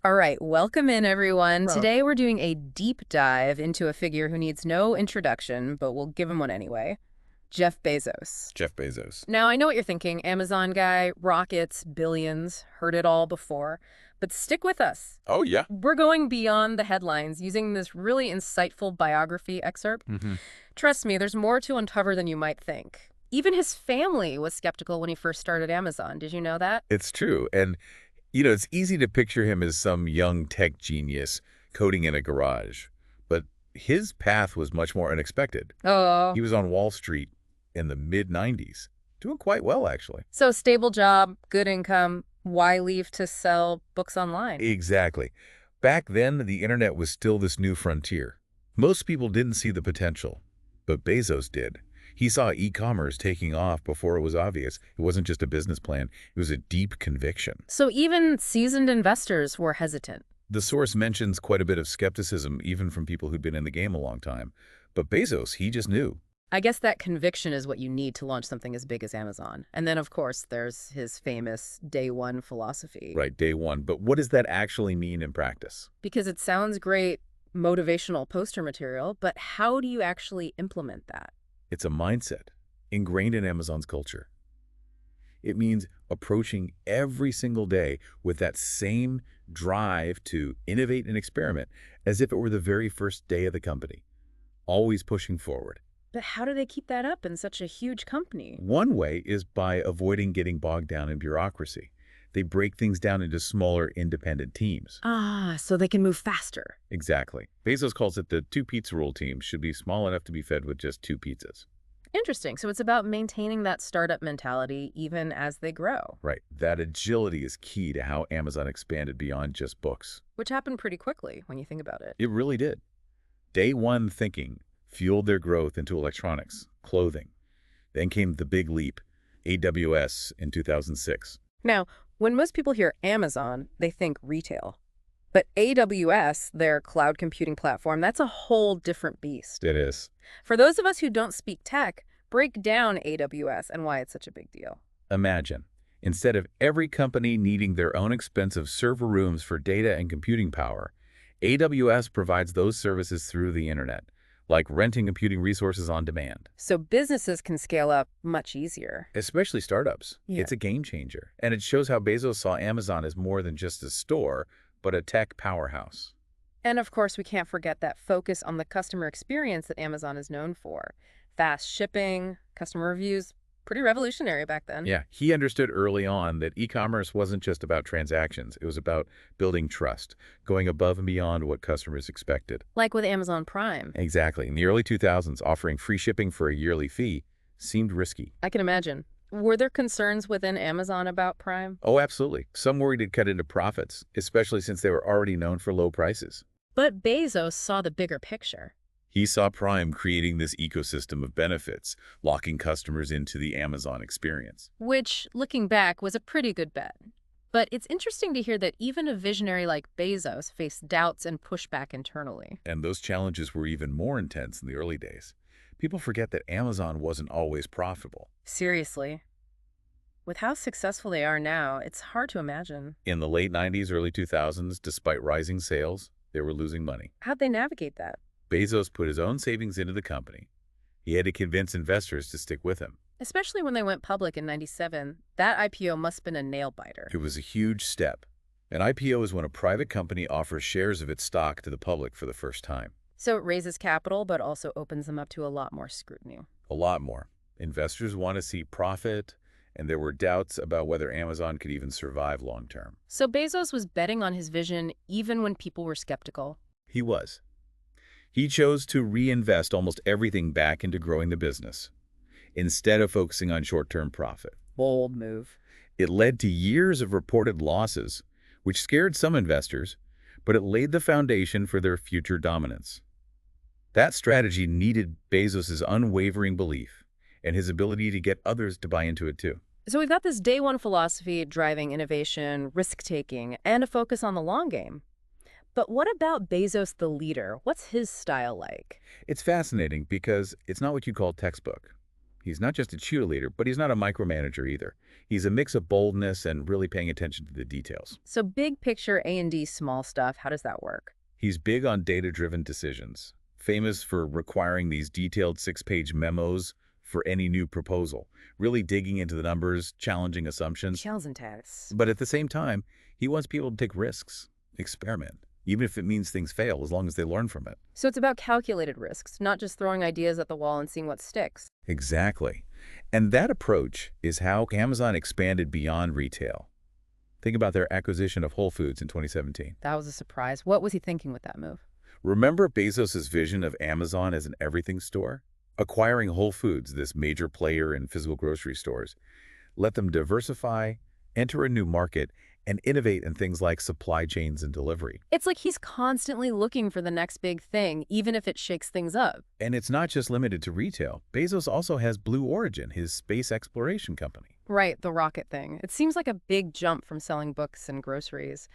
All right, welcome in, everyone. Well, Today we're doing a deep dive into a figure who needs no introduction, but we'll give him one anyway. Jeff Bezos. Jeff Bezos. Now, I know what you're thinking. Amazon guy, rockets, billions, heard it all before. But stick with us. Oh, yeah. We're going beyond the headlines using this really insightful biography excerpt. hmm Trust me, there's more to uncover than you might think. Even his family was skeptical when he first started Amazon. Did you know that? It's true. And, it's easy to picture him as some young tech genius coding in a garage. But his path was much more unexpected. Oh. He was on Wall Street in the mid-90s, doing quite well, actually. So stable job, good income, why leave to sell books online? Exactly. Back then, the internet was still this new frontier. Most people didn't see the potential, but Bezos did. He saw e-commerce taking off before it was obvious. It wasn't just a business plan. It was a deep conviction. So even seasoned investors were hesitant. The source mentions quite a bit of skepticism, even from people who'd been in the game a long time. But Bezos, he just knew. I guess that conviction is what you need to launch something as big as Amazon. And then, of course, there's his famous day one philosophy. Right, day one. But what does that actually mean in practice? Because it sounds great, motivational poster material, but how do you actually implement that? It's a mindset ingrained in Amazon's culture. It means approaching every single day with that same drive to innovate and experiment as if it were the very first day of the company, always pushing forward. But how do they keep that up in such a huge company? One way is by avoiding getting bogged down in bureaucracy. They break things down into smaller, independent teams. Ah, so they can move faster. Exactly. Bezos calls it the two-pizza rule. Team should be small enough to be fed with just two pizzas. Interesting. So it's about maintaining that startup mentality even as they grow, Right. That agility is key to how Amazon expanded beyond just books. which happened pretty quickly when you think about it. It really did. Day one thinking fueled their growth into electronics, clothing. Then came the big leap, AWS in 2006. Now, when most people hear Amazon, they think retail. But AWS, their cloud computing platform, that's a whole different beast. It is. For those of us who don't speak tech, break down AWS and why it's such a big deal. Imagine, instead of every company needing their own expensive server rooms for data and computing power, AWS provides those services through the internet, like renting computing resources on demand. So businesses can scale up much easier. Especially startups. Yeah. It's a game changer. And it shows how Bezos saw Amazon as more than just a store, but a tech powerhouse. And of course, we can't forget that focus on the customer experience that Amazon is known for. Fast shipping, customer reviews, pretty revolutionary back then. Yeah, he understood early on that e-commerce wasn't just about transactions. It was about building trust, going above and beyond what customers expected. Like with Amazon Prime. Exactly. In the early 2000s, offering free shipping for a yearly fee seemed risky. I can imagine. Were there concerns within Amazon about Prime? Oh, absolutely. Some worried it'd cut into profits, especially since they were already known for low prices. But Bezos saw the bigger picture. He saw Prime creating this ecosystem of benefits, locking customers into the Amazon experience. Which, looking back, was a pretty good bet. But it's interesting to hear that even a visionary like Bezos faced doubts and pushback internally. And those challenges were even more intense in the early days. People forget that Amazon wasn't always profitable. Seriously. With how successful they are now, it's hard to imagine. In the late 90s, early 2000s, despite rising sales, they were losing money. How'd they navigate that? Bezos put his own savings into the company. He had to convince investors to stick with him. Especially when they went public in '97, that IPO must have been a nail-biter. It was a huge step. An IPO is when a private company offers shares of its stock to the public for the first time. So it raises capital, but also opens them up to a lot more scrutiny. A lot more. Investors want to see profit, and there were doubts about whether Amazon could even survive long term. So Bezos was betting on his vision even when people were skeptical. He was. He chose to reinvest almost everything back into growing the business, instead of focusing on short-term profit. Bold move. It led to years of reported losses, which scared some investors, but it laid the foundation for their future dominance. That strategy needed Bezos' unwavering belief and his ability to get others to buy into it too. So we've got this day one philosophy driving innovation, risk-taking, and a focus on the long game. But what about Bezos the leader? What's his style like? It's fascinating because it's not what you'd call textbook. He's not just a cheerleader, but he's not a micromanager either. He's a mix of boldness and really paying attention to the details. So big picture A&D, small stuff, how does that work? He's big on data-driven decisions, famous for requiring these detailed six-page memos for any new proposal, really digging into the numbers, challenging assumptions. Shells and tags. But at the same time, he wants people to take risks, experiment, even if it means things fail, as long as they learn from it. So it's about calculated risks, not just throwing ideas at the wall and seeing what sticks. Exactly. And that approach is how Amazon expanded beyond retail. Think about their acquisition of Whole Foods in 2017. That was a surprise. What was he thinking with that move? Remember Bezos' vision of Amazon as an everything store? Acquiring Whole Foods, this major player in physical grocery stores, let them diversify, enter a new market, and innovate in things like supply chains and delivery. It's like he's constantly looking for the next big thing, even if it shakes things up. And it's not just limited to retail. Bezos also has Blue Origin, his space exploration company. Right, the rocket thing. It seems like a big jump from selling books and groceries.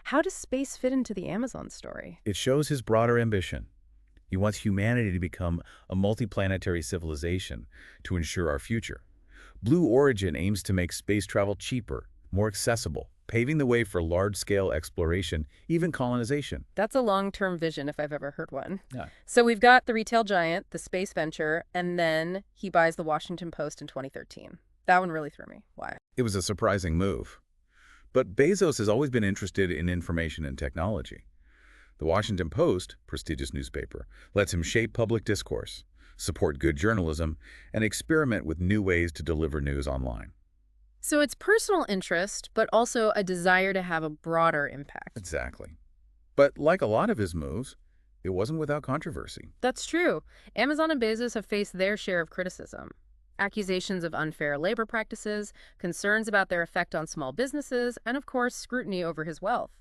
How does space fit into the Amazon story? It shows his broader ambition. He wants humanity to become a multiplanetary civilization to ensure our future. Blue Origin aims to make space travel cheaper, more accessible, paving the way for large-scale exploration, even colonization. That's a long-term vision if I've ever heard one. Yeah. So we've got the retail giant, the space venture, and then he buys the Washington Post in 2013. That one really threw me. Why? It was a surprising move. But Bezos has always been interested in information and technology. The Washington Post, prestigious newspaper, lets him shape public discourse, support good journalism, and experiment with new ways to deliver news online. So it's personal interest, but also a desire to have a broader impact. Exactly. But like a lot of his moves, it wasn't without controversy. That's true. Amazon and Bezos have faced their share of criticism. Accusations of unfair labor practices, concerns about their effect on small businesses, and of course, scrutiny over his wealth,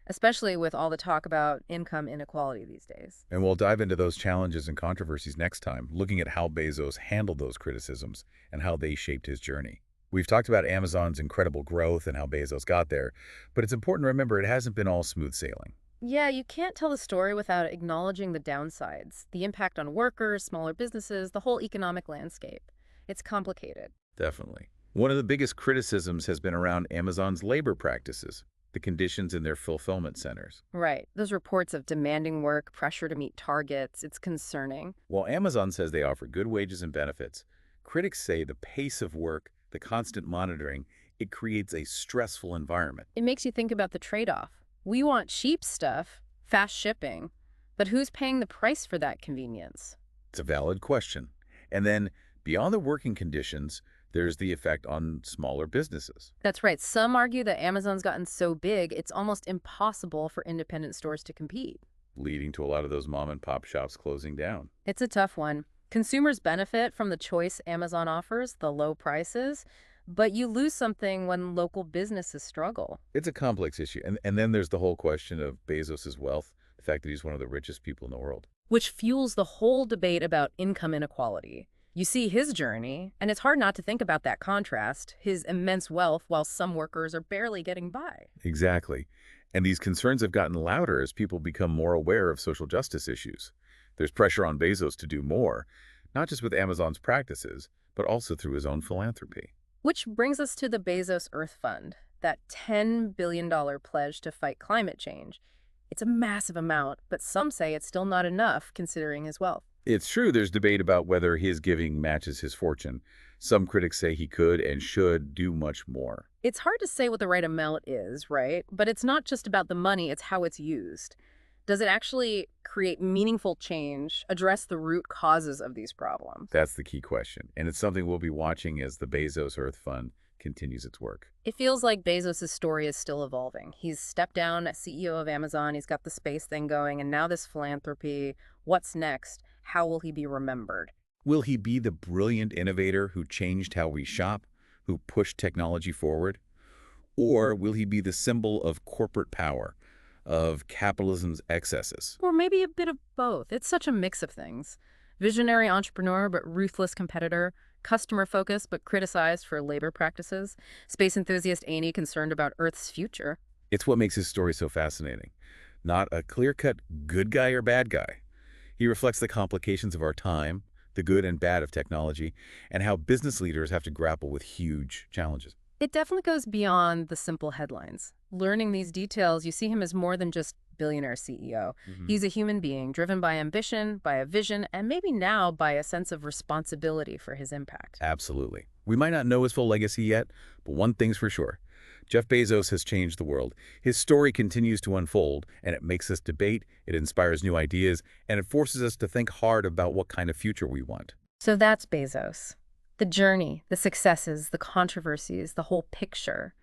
especially with all the talk about income inequality these days. And we'll dive into those challenges and controversies next time, looking at how Bezos handled those criticisms and how they shaped his journey. We've talked about Amazon's incredible growth and how Bezos got there, but it's important to remember it hasn't been all smooth sailing. Yeah, you can't tell the story without acknowledging the downsides, the impact on workers, smaller businesses, the whole economic landscape. It's complicated. Definitely. One of the biggest criticisms has been around Amazon's labor practices, the conditions in their fulfillment centers. Right. Those reports of demanding work, pressure to meet targets, it's concerning. While Amazon says they offer good wages and benefits, critics say the pace of work, the constant monitoring, it creates a stressful environment. It makes you think about the trade-off. We want cheap stuff, fast shipping, but who's paying the price for that convenience? It's a valid question. And then, beyond the working conditions, there's the effect on smaller businesses. That's right. Some argue that Amazon's gotten so big, it's almost impossible for independent stores to compete. Leading to a lot of those mom-and-pop shops closing down. It's a tough one. Consumers benefit from the choice Amazon offers, the low prices, but you lose something when local businesses struggle. It's a complex issue. And then there's the whole question of Bezos' wealth, the fact that he's one of the richest people in the world. Which fuels the whole debate about income inequality. You see his journey, and it's hard not to think about that contrast, his immense wealth while some workers are barely getting by. Exactly. And these concerns have gotten louder as people become more aware of social justice issues. There's pressure on Bezos to do more, not just with Amazon's practices, but also through his own philanthropy. Which brings us to the Bezos Earth Fund, that $10 billion pledge to fight climate change. It's a massive amount, but some say it's still not enough considering his wealth. It's true there's debate about whether his giving matches his fortune. Some critics say he could and should do much more. It's hard to say what the right amount is, right? But it's not just about the money, it's how it's used. Does it actually create meaningful change, address the root causes of these problems? That's the key question, and it's something we'll be watching as the Bezos Earth Fund continues its work. It feels like Bezos' story is still evolving. He's stepped down as CEO of Amazon, he's got the space thing going, and now this philanthropy. What's next? How will he be remembered? Will he be the brilliant innovator who changed how we shop, who pushed technology forward? Or will he be the symbol of corporate power, of capitalism's excesses? Or maybe a bit of both. It's such a mix of things. Visionary entrepreneur, but ruthless competitor. Customer-focused, but criticized for labor practices. Space enthusiast Annie concerned about Earth's future. It's what makes his story so fascinating. Not a clear-cut good guy or bad guy. He reflects the complications of our time, the good and bad of technology, and how business leaders have to grapple with huge challenges. It definitely goes beyond the simple headlines. Learning these details, you see him as more than just billionaire CEO. Mhm. He's a human being driven by ambition, by a vision, and maybe now by a sense of responsibility for his impact. Absolutely. We might not know his full legacy yet, but one thing's for sure. Jeff Bezos has changed the world. His story continues to unfold, and it makes us debate, it inspires new ideas, and it forces us to think hard about what kind of future we want. So that's Bezos. The journey, the successes, the controversies, the whole picture.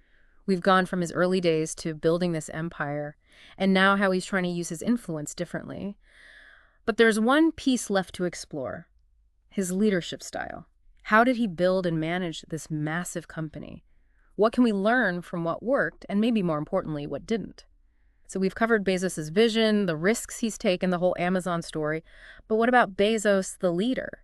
We've gone from his early days to building this empire, and now how he's trying to use his influence differently. But there's one piece left to explore: his leadership style. How did he build and manage this massive company? What can we learn from what worked, and maybe more importantly, what didn't? So we've covered Bezos' vision, the risks he's taken, the whole Amazon story. But what about Bezos, the leader?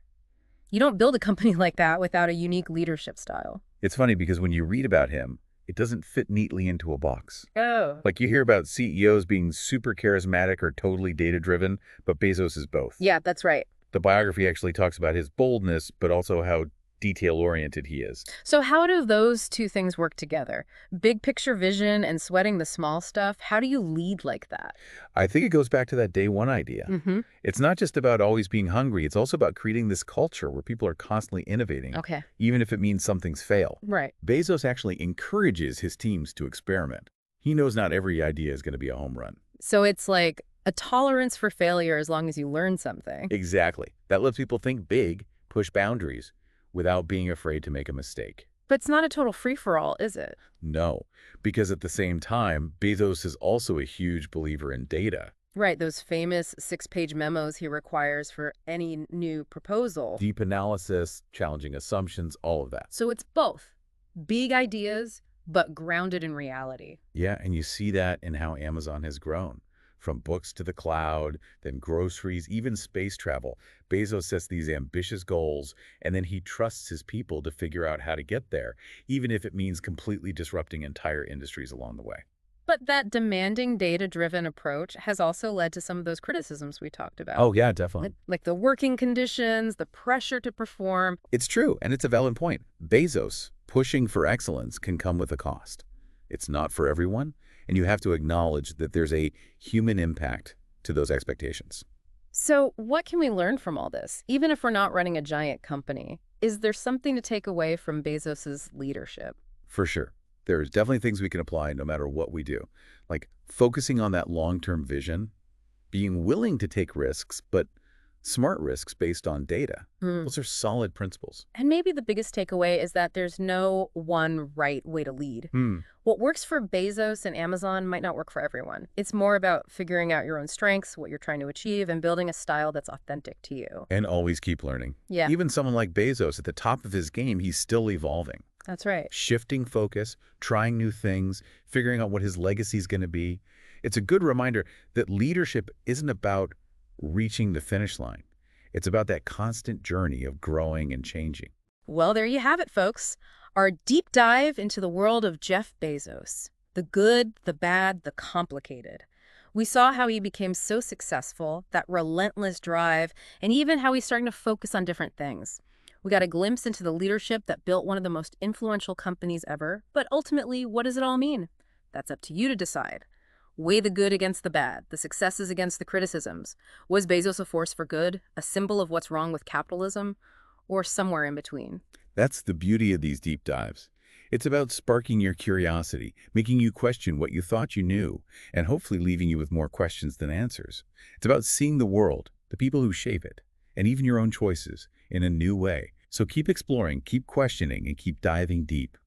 You don't build a company like that without a unique leadership style. It's funny because when you read about him, it doesn't fit neatly into a box. Oh. Like you hear about CEOs being super charismatic or totally data-driven, but Bezos is both. Yeah, that's right. The biography actually talks about his boldness, but also how detail-oriented he is. So how do those two things work together? Big picture vision and sweating the small stuff. How do you lead like that? I think it goes back to that day one idea. Mm-hmm. It's not just about always being hungry. It's also about creating this culture where people are constantly innovating, Okay. even if it means some things fail. Right. Bezos actually encourages his teams to experiment. He knows not every idea is going to be a home run. So it's like a tolerance for failure as long as you learn something. Exactly. That lets people think big, push boundaries, without being afraid to make a mistake. But it's not a total free-for-all, is it? No, because at the same time, Bezos is also a huge believer in data. Right, those famous 6-page memos he requires for any new proposal. Deep analysis, challenging assumptions, all of that. So it's both big ideas, but grounded in reality. Yeah, and you see that in how Amazon has grown. From books to the cloud, then groceries, even space travel. Bezos sets these ambitious goals, and then he trusts his people to figure out how to get there, even if it means completely disrupting entire industries along the way. But that demanding data-driven approach has also led to some of those criticisms we talked about. Oh, yeah, definitely. Like the working conditions, the pressure to perform. It's true, and it's a valid point. Bezos pushing for excellence can come with a cost. It's not for everyone, and you have to acknowledge that there's a human impact to those expectations. So what can we learn from all this? Even if we're not running a giant company, is there something to take away from Bezos's leadership? For sure. There's definitely things we can apply no matter what we do, like focusing on that long-term vision, being willing to take risks, but smart risks based on data. Those are solid principles. And maybe the biggest takeaway is that there's no one right way to lead. What works for Bezos and Amazon might not work for everyone. It's more about figuring out your own strengths, what you're trying to achieve, and building a style that's authentic to you. And always keep learning. Yeah, Even someone like Bezos, at the top of his game, he's still evolving. that's right. Shifting focus, trying new things, figuring out what his legacy is going to be. It's a good reminder that leadership isn't about reaching the finish line. It's about that constant journey of growing and changing. Well, there you have it, folks. Our deep dive into the world of Jeff Bezos. The good, the bad, the complicated. We saw how he became so successful, that relentless drive, and even how he's starting to focus on different things. We got a glimpse into the leadership that built one of the most influential companies ever, but ultimately, what does it all mean? That's up to you to decide. Weigh the good against the bad, the successes against the criticisms. Was Bezos a force for good, a symbol of what's wrong with capitalism, or somewhere in between? That's the beauty of these deep dives. It's about sparking your curiosity, making you question what you thought you knew, and hopefully leaving you with more questions than answers. It's about seeing the world, the people who shape it, and even your own choices in a new way. So keep exploring, keep questioning, and keep diving deep.